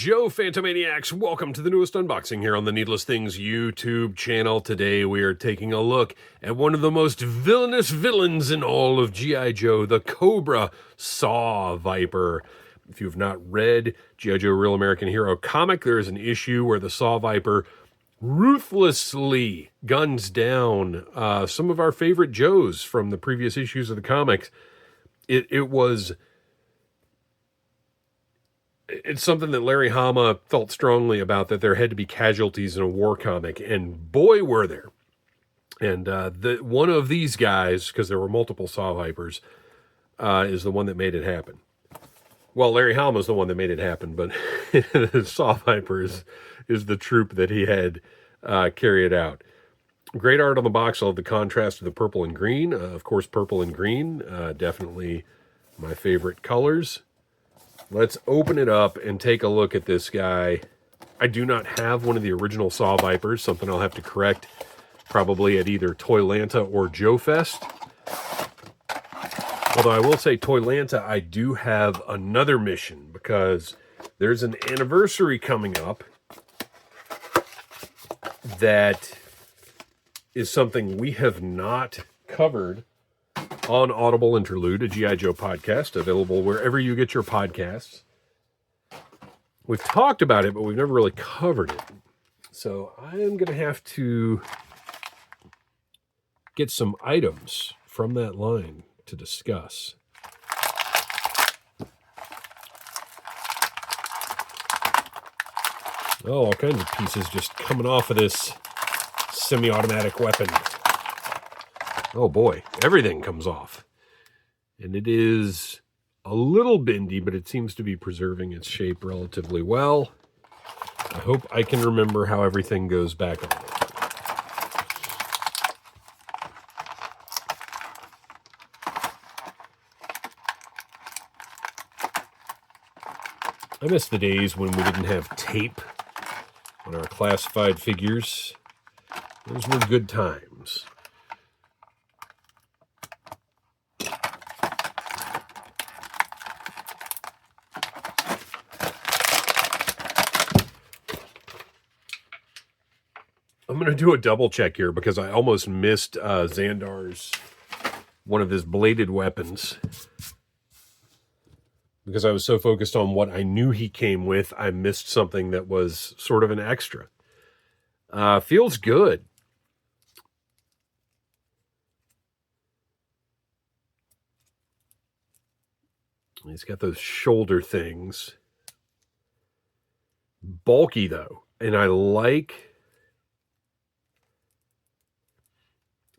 Joe, Phantomaniacs. Welcome to the newest unboxing here on the Needless Things YouTube channel. Today we are taking a look at one of the most villainous villains in all of G.I. Joe, the Cobra Saw Viper. If you have not read G.I. Joe Real American Hero comic, there is an issue where the Saw Viper ruthlessly guns down some of our favorite Joes from the previous issues of the comics. It's something that Larry Hama felt strongly about, that there had to be casualties in a war comic, and boy, were there. And one of these guys, because there were multiple Saw Vipers, is the one that made it happen. Well, Larry Hama is the one that made it happen, but the Saw Viper is the troop that he had carry it out. Great art on the box. I love the contrast of the purple and green. Of course, purple and green, definitely my favorite colors. Let's open it up and take a look at this guy. I do not have one of the original Saw Vipers, something I'll have to correct probably at either Toylanta or Joe Fest. Although I will say Toylanta, I do have another mission because there's an anniversary coming up that is something we have not covered on Audible Interlude, a G.I. Joe podcast, available wherever you get your podcasts. We've talked about it, but we've never really covered it. So I am going to have to get some items from that line to discuss. Oh, all kinds of pieces just coming off of this semi-automatic weapon. Oh boy, everything comes off. And it is a little bendy, but it seems to be preserving its shape relatively well. I hope I can remember how everything goes back on it. I miss the days when we didn't have tape on our classified figures. Those were good times. I'm going to do a double check here because I almost missed Xandar's, one of his bladed weapons. Because I was so focused on what I knew he came with, I missed something that was sort of an extra. Feels good. He's got those shoulder things. Bulky, though. And I like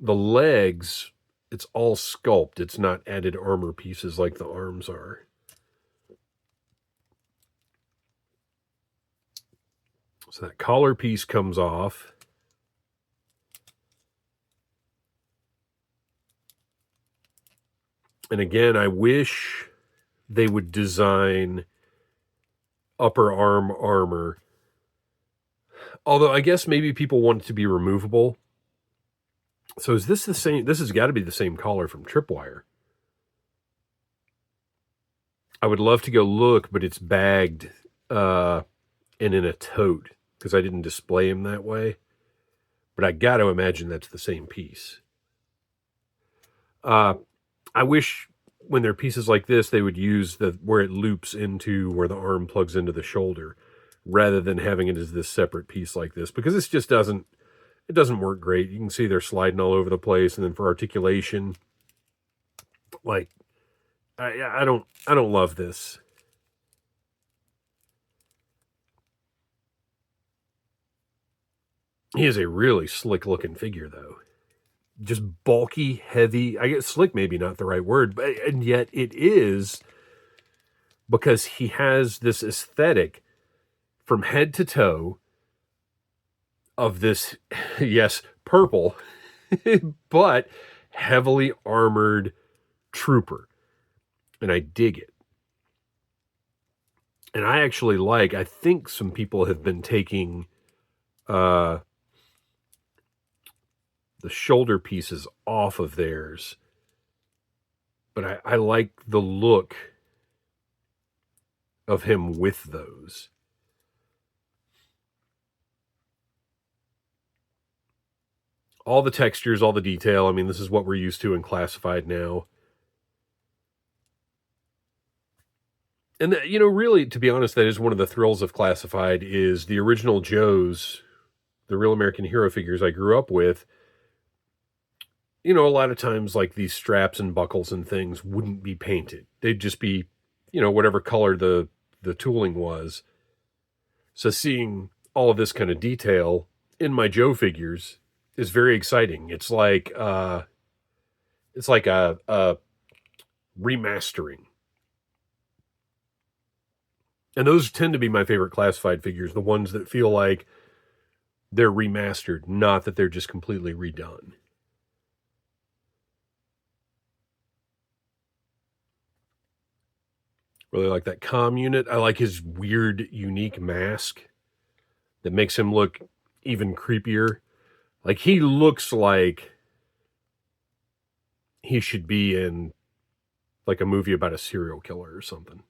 the legs. It's all sculpt. It's not added armor pieces like the arms are. So that collar piece comes off. And again, I wish they would design upper arm armor. Although I guess maybe people want it to be removable. So is this the same? This has got to be the same collar from Tripwire. I would love to go look, but it's bagged and in a tote because I didn't display him that way. But I got to imagine that's the same piece. I wish when there are pieces like this, they would use where it loops into where the arm plugs into the shoulder rather than having it as this separate piece like this, because this just doesn't work great. You can see they're sliding all over the place. And then for articulation, like, I don't love this. He is a really slick looking figure, though. Just bulky, heavy. I guess slick maybe not the right word, but and yet it is, because he has this aesthetic from head to toe of this, yes, purple, but heavily armored trooper. And I dig it. And I actually I think some people have been taking the shoulder pieces off of theirs. But I like the look of him with those. All the textures, all the detail. I mean, this is what we're used to in classified now. And, really, to be honest, that is one of the thrills of classified is the original Joes, the Real American Hero figures I grew up with. A lot of times, like, these straps and buckles and things wouldn't be painted. They'd just be, whatever color the tooling was. So seeing all of this kind of detail in my Joe figures is very exciting. It's like a remastering. And those tend to be my favorite classified figures, the ones that feel like they're remastered, not that they're just completely redone. Really like that comm unit. I like his weird, unique mask that makes him look even creepier. Like, he looks like he should be in, like, a movie about a serial killer or something.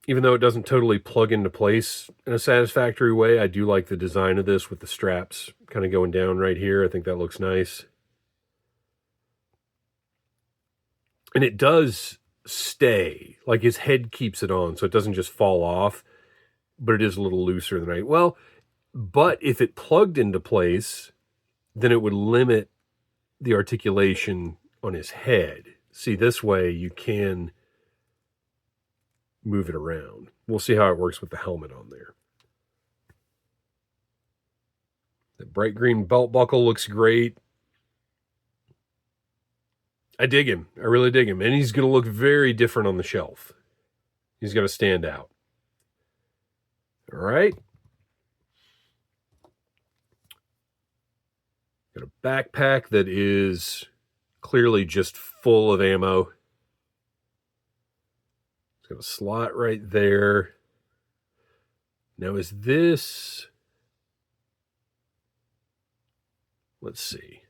Even though it doesn't totally plug into place in a satisfactory way, I do like the design of this with the straps kind of going down right here. I think that looks nice. And it does stay. Like, his head keeps it on, so it doesn't just fall off. But it is a little looser than but if it plugged into place, then it would limit the articulation on his head. See, this way you can move it around. We'll see how it works with the helmet on there. The bright green belt buckle looks great. I dig him. I really dig him. And he's going to look very different on the shelf. He's going to stand out. All right. Got a backpack that is clearly just full of ammo. It's got a slot right there. Now, is this... Let's see.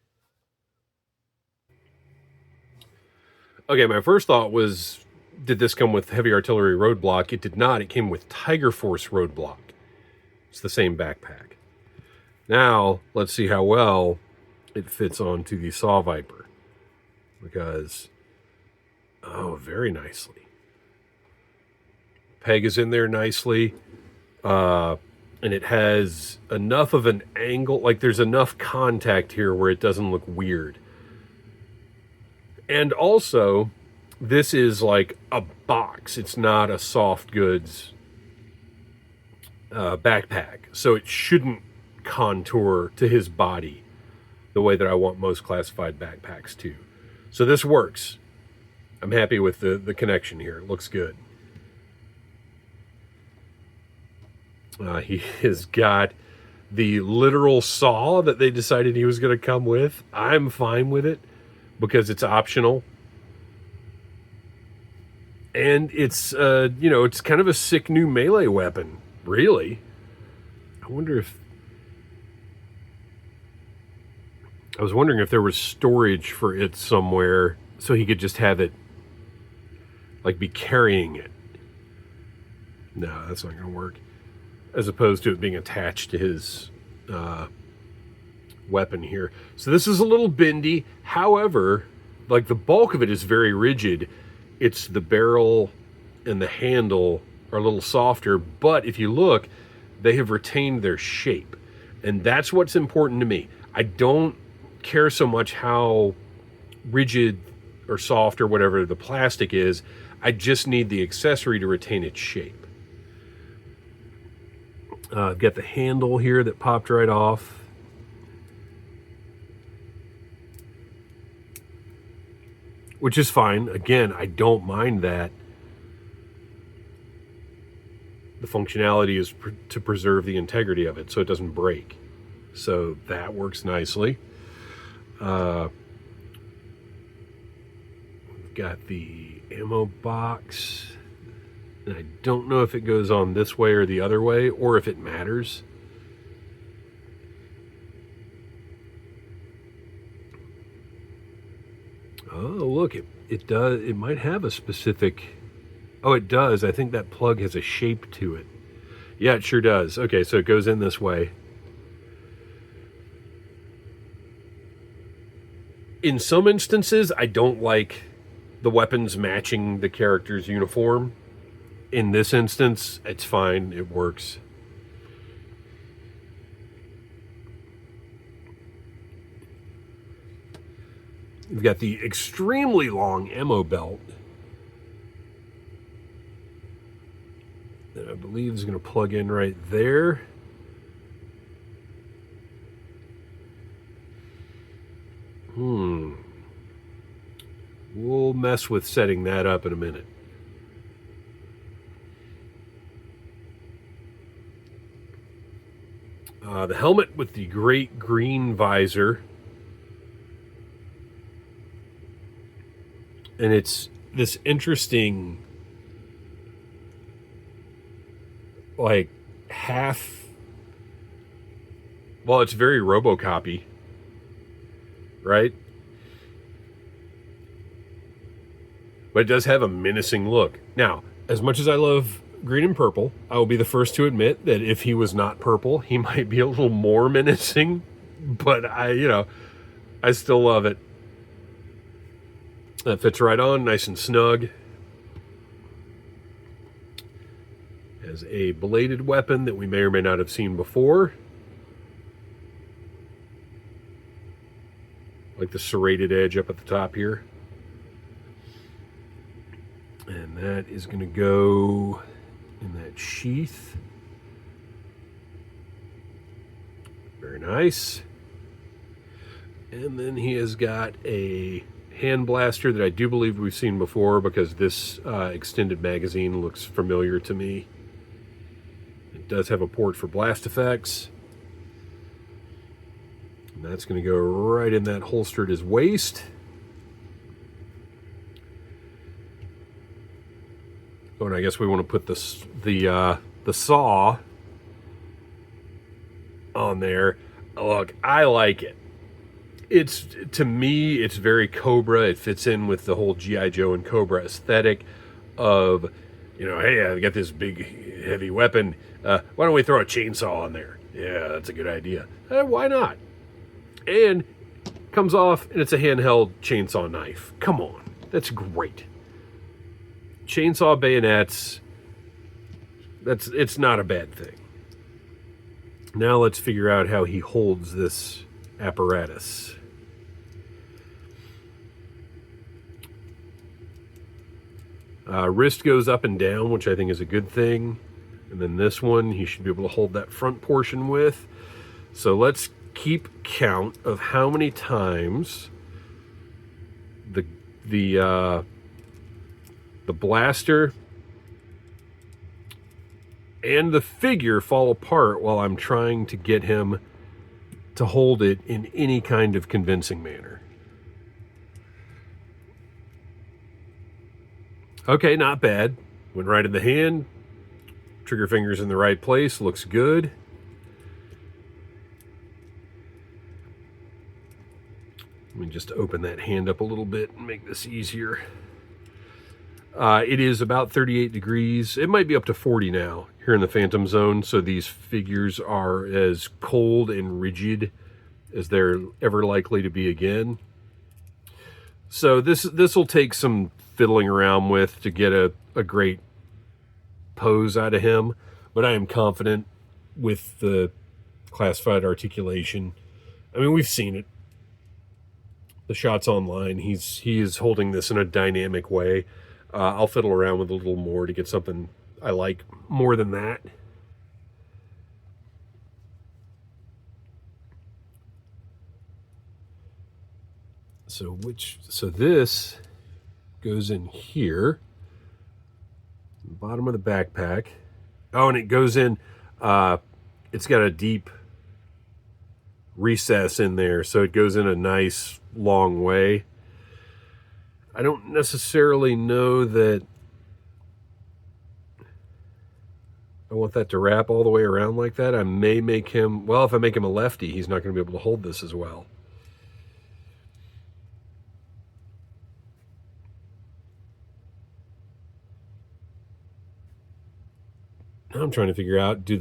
Okay, my first thought was, did this come with heavy artillery roadblock? It did not. It came with Tiger Force roadblock. It's the same backpack. Now, let's see how well it fits onto the Saw Viper. Because, very nicely. Peg is in there nicely. And it has enough of an angle, like there's enough contact here where it doesn't look weird. And also, this is like a box. It's not a soft goods backpack. So it shouldn't contour to his body the way that I want most classified backpacks to. So this works. I'm happy with the connection here. It looks good. He has got the literal saw that they decided he was going to come with. I'm fine with it because it's optional. And it's, it's kind of a sick new melee weapon, really. I was wondering if there was storage for it somewhere so he could just have it, like, be carrying it. No, that's not going to work. As opposed to it being attached to his weapon here. So this is a little bendy. However, like, the bulk of it is very rigid. It's the barrel and the handle are a little softer. But if you look, they have retained their shape. And that's what's important to me. I don't care so much how rigid or soft or whatever the plastic is. I just need the accessory to retain its shape. I've got the handle here that popped right off. Which is fine. Again, I don't mind that. The functionality is to preserve the integrity of it so it doesn't break. So that works nicely. We've got the ammo box. And I don't know if it goes on this way or the other way, or if it matters. Oh, look, it does. It might have a specific... Oh, it does. I think that plug has a shape to it. Yeah, it sure does. Okay, so it goes in this way. In some instances, I don't like the weapons matching the character's uniform. In this instance, it's fine. It works. You've got the extremely long ammo belt that I believe is going to plug in right there. We'll mess with setting that up in a minute. The helmet with the great green visor. And it's this interesting, like, half... Well, it's very RoboCop-y, right? But it does have a menacing look. Now, as much as I love green and purple, I will be the first to admit that if he was not purple, he might be a little more menacing. But I still love it. That fits right on, nice and snug. Has a bladed weapon that we may or may not have seen before. Like the serrated edge up at the top here. And that is going to go in that sheath. Very nice. And then he has got a hand blaster that I do believe we've seen before because this extended magazine looks familiar to me. It does have a port for blast effects. And that's going to go right in that holster at his waist. Oh, and I guess we want to put the saw on there. Look, I like it. To me, it's very Cobra. It fits in with the whole G.I. Joe and Cobra aesthetic of, hey, I've got this big, heavy weapon. Why don't we throw a chainsaw on there? Yeah, that's a good idea. Why not? And comes off, and it's a handheld chainsaw knife. Come on. That's great. Chainsaw bayonets, it's not a bad thing. Now let's figure out how he holds this apparatus. Wrist goes up and down, which I think is a good thing. And then this one, he should be able to hold that front portion with. So let's keep count of how many times the blaster and the figure fall apart while I'm trying to get him to hold it in any kind of convincing manner. Okay, not bad. Went right in the hand. Trigger finger's in the right place. Looks good. Let me just open that hand up a little bit and make this easier. It is about 38 degrees. It might be up to 40 now here in the Phantom Zone, so these figures are as cold and rigid as they're ever likely to be again. So this will take some fiddling around with to get a great pose out of him, but I am confident with the classified articulation. I mean, we've seen it. The shots online, he is holding this in a dynamic way. I'll fiddle around with a little more to get something I like more than that. So this goes in here, bottom of the backpack. Oh, and it goes in, it's got a deep recess in there, so it goes in a nice long way. I don't necessarily know that I want that to wrap all the way around like that. I may make him, well, if I make him a lefty, he's not going to be able to hold this as well. I'm trying to figure out, do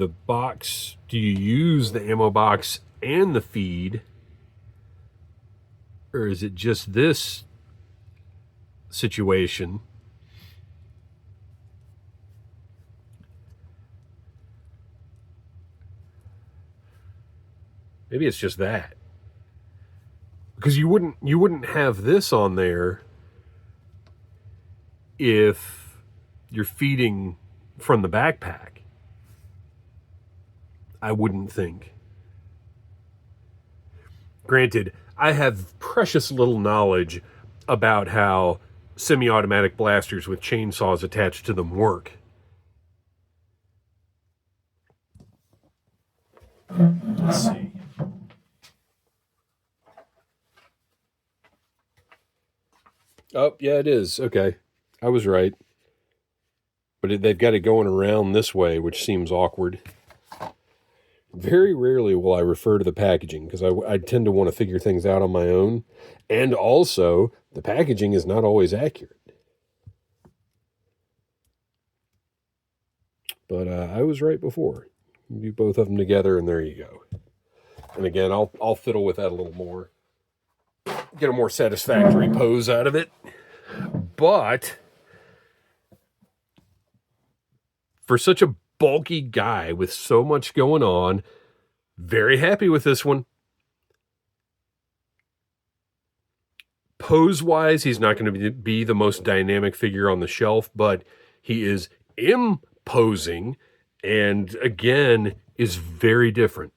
you use the ammo box and the feed? Or is it just this situation? Maybe it's just that. Because you wouldn't have this on there if you're feeding from the backpack. I wouldn't think. Granted, I have precious little knowledge about how semi-automatic blasters with chainsaws attached to them work. Let's see. Oh, yeah, it is. Okay. I was right. But they've got it going around this way, which seems awkward. Very rarely will I refer to the packaging because I tend to want to figure things out on my own. And also, the packaging is not always accurate. But I was right before. You both of them together, and there you go. And again, I'll fiddle with that a little more. Get a more satisfactory pose out of it. But for such a bulky guy with so much going on, very happy with this one. Pose-wise, he's not going to be the most dynamic figure on the shelf, but he is imposing and, again, is very different.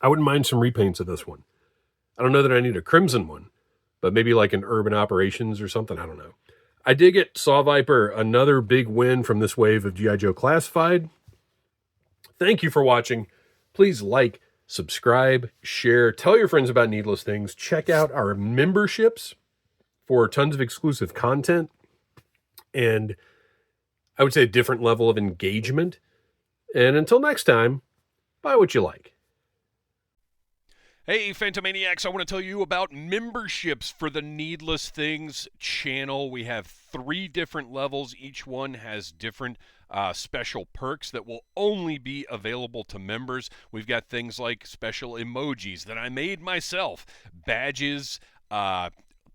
I wouldn't mind some repaints of this one. I don't know that I need a crimson one, but maybe like an Urban Operations or something. I don't know. I dig it. Saw Viper, another big win from this wave of G.I. Joe Classified. Thank you for watching. Please like, subscribe, share, tell your friends about Needless Things. Check out our memberships for tons of exclusive content and I would say a different level of engagement. And until next time, buy what you like. Hey, Phantomaniacs, I want to tell you about memberships for the Needless Things channel. We have 3 different levels. Each one has different special perks that will only be available to members. We've got things like special emojis that I made myself, badges,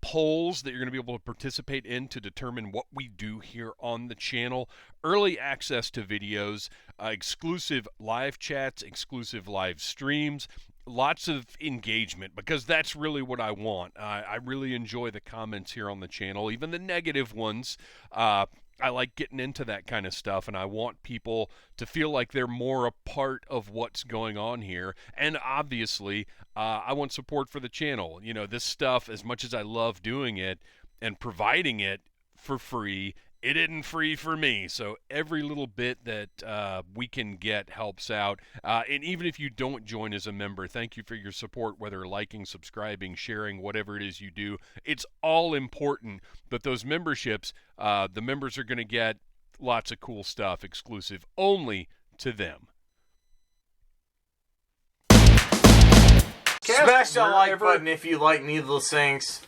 polls that you're going to be able to participate in to determine what we do here on the channel, early access to videos, exclusive live chats, exclusive live streams, lots of engagement, because that's really what I want. I really enjoy the comments here on the channel, even the negative ones. I like getting into that kind of stuff, and I want people to feel like they're more a part of what's going on here. And obviously, I want support for the channel. You know, this stuff, as much as I love doing it and providing it for free, it isn't free for me. So every little bit that we can get helps out. And even if you don't join as a member, thank you for your support, whether liking, subscribing, sharing, whatever it is you do. It's all important. But those memberships, the members are going to get lots of cool stuff exclusive only to them. Smash that like button if you like Needless Things.